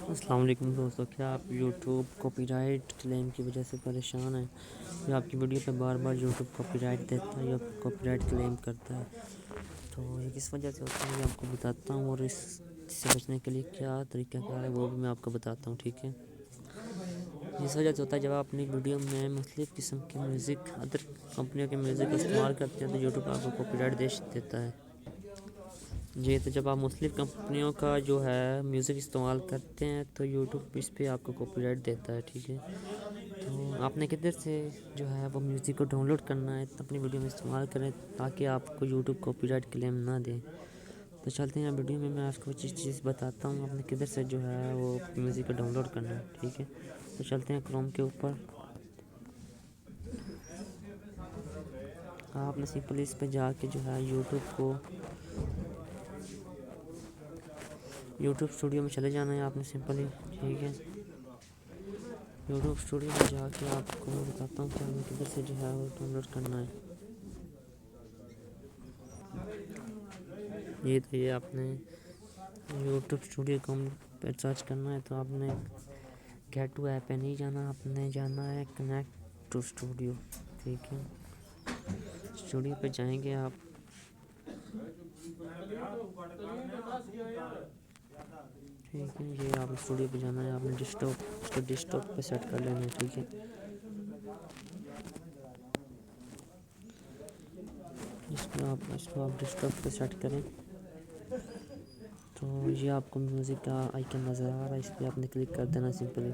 السلام علیکم دوستو، کیا آپ یوٹیوب کاپی رائٹ کلیم کی وجہ سے پریشان ہیں یا آپ کی ویڈیو پہ بار بار یوٹیوب کاپی رائٹ دیتا ہے یا کاپی رائٹ کلیم کرتا ہے؟ تو یہ کس وجہ سے ہوتا ہے یہ آپ کو بتاتا ہوں، اور اس سے بچنے کے لیے کیا طریقہ کار ہے وہ بھی میں آپ کو بتاتا ہوں، ٹھیک ہے؟ اس وجہ سے ہوتا ہے جب آپ اپنی ویڈیو میں مختلف قسم کے میوزک ادر کمپنیوں کے میوزک کا استعمال کرتے ہیں تو یوٹیوب آپ کو کاپی رائٹ دیتا ہے۔ جی، تو جب آپ مختلف کمپنیوں کا جو ہے میوزک استعمال کرتے ہیں تو یوٹیوب اس پہ آپ کو کاپی رائٹ دیتا ہے، ٹھیک ہے؟ تو آپ نے کدھر سے جو ہے وہ میوزک کو ڈاؤن لوڈ کرنا ہے اپنی ویڈیو میں استعمال کریں تاکہ آپ کو یوٹیوب کاپی رائٹ کلیم نہ دیں۔ تو چلتے ہیں ویڈیو میں آپ کو چیز بتاتا ہوں آپ نے کدھر سے جو ہے وہ میوزک کو ڈاؤن لوڈ کرنا ہے، ٹھیک ہے؟ تو چلتے ہیں کروم کے اوپر۔ آپ نے سمپلی اس پہ جا کے جو ہے یوٹیوب اسٹوڈیو میں چلے جانا ہے آپ نے سمپلی، ٹھیک ہے؟ یوٹیوب اسٹوڈیو میں جا کے آپ کو میں بتاتا ہوں کہ آپ نے کدھر سے جو ہے وہ ڈاؤن لوڈ کرنا ہے۔ یہ آپ نے یوٹیوب اسٹوڈیو پہ سرچ کرنا ہے تو آپ نے گیٹ ٹو ایپ پہ نہیں جانا، آپ نے جانا ہے کنیکٹ ٹو اسٹوڈیو، ٹھیک ہے؟ اسٹوڈیو پہ جائیں گے آپ، ٹھیک ہے؟ یہ آپ اسٹوڈیو پہ جانا ہے، آپ نے ڈیسک ٹاپ پہ سیٹ کر لینا ہے، ٹھیک ہے؟ اس کو آپ ڈیسک ٹاپ پہ سیٹ کریں تو یہ آپ کو میوزک کا آئیکن نظر آ رہا ہے، اس پہ آپ نے کلک کر دینا سمپلی۔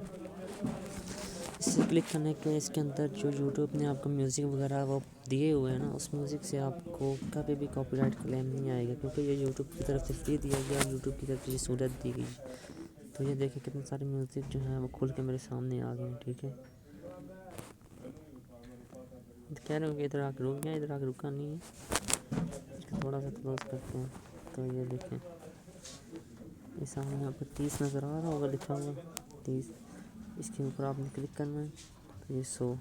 اس سے کلک کرنے کے اس کے اندر جو یوٹیوب نے آپ کو میوزک وغیرہ وہ دیے ہوئے ہیں نا، اس میوزک سے آپ کو کبھی بھی کاپی رائٹ کلیم نہیں آئے گا، کیونکہ یہ یوٹیوب کی طرف سے فری دیا گیا اور یوٹیوب کی طرف سے یہ سہولت دی گئی۔ تو یہ دیکھیں کتنے سارے میوزک جو ہیں وہ کھل کے میرے سامنے آ گئے ہیں، ٹھیک ہے؟ کہہ رہے ہوں کہ ادھر آ کے رک گیا، ادھر آ کے رکا نہیں ہے، اس کو تھوڑا سا کلوز کرتے ہیں تو یہ دیکھیں یہ سامنے آپ کو 30 نظر آ رہا ہوگا لکھا ہوا 30، اس کے اوپر آپ نے کلک کرنا ہے تو یہ 100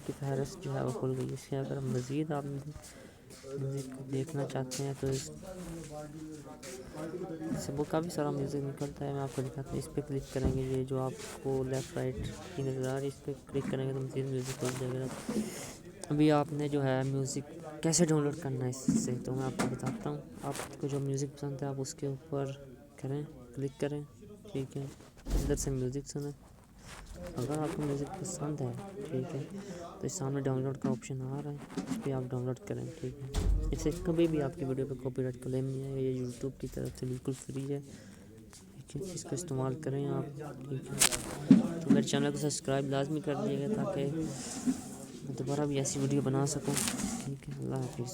کی فہرست جو ہے وہ کھل گئی۔ اس کے اگر مزید آپ میوزک دیکھنا چاہتے ہیں تو اس سے وہ کافی سارا میوزک نکلتا ہے، میں آپ کو دکھاتا ہوں۔ اس پہ کلک کریں گے، یہ جو آپ کو لیفٹ رائٹ کی نظر آ رہی ہے اس پہ کلک کریں گے تو مزید میوزک کھل جائے گا۔ ابھی آپ نے جو ہے میوزک کیسے ڈاؤن لوڈ کرنا ہے اس سے تو میں آپ کو بتاتا ہوں۔ آپ کو جو میوزک پسند ہے آپ اس کے اوپر کلک کریں، ٹھیک ہے؟ اندر سے میوزک سنیں، اگر آپ کو میوزک پسند ہے، ٹھیک ہے، تو اس سامنے ڈاؤن لوڈ کا آپشن آ رہا ہے، اس پہ آپ ڈاؤن لوڈ کریں، ٹھیک ہے؟ اس سے کبھی بھی آپ کی ویڈیو پہ کاپی رائٹ کلیم نہیں آئے گا، یہ یوٹیوب کی طرف سے بالکل فری ہے، ٹھیک ہے؟ اس کا استعمال کریں آپ، ٹھیک ہے؟ تو میرے چینل کو سبسکرائب لازمی کر دیجیے گا تاکہ میں دوبارہ بھی ایسی ویڈیو بنا سکوں، ٹھیک ہے؟ اللہ حافظ۔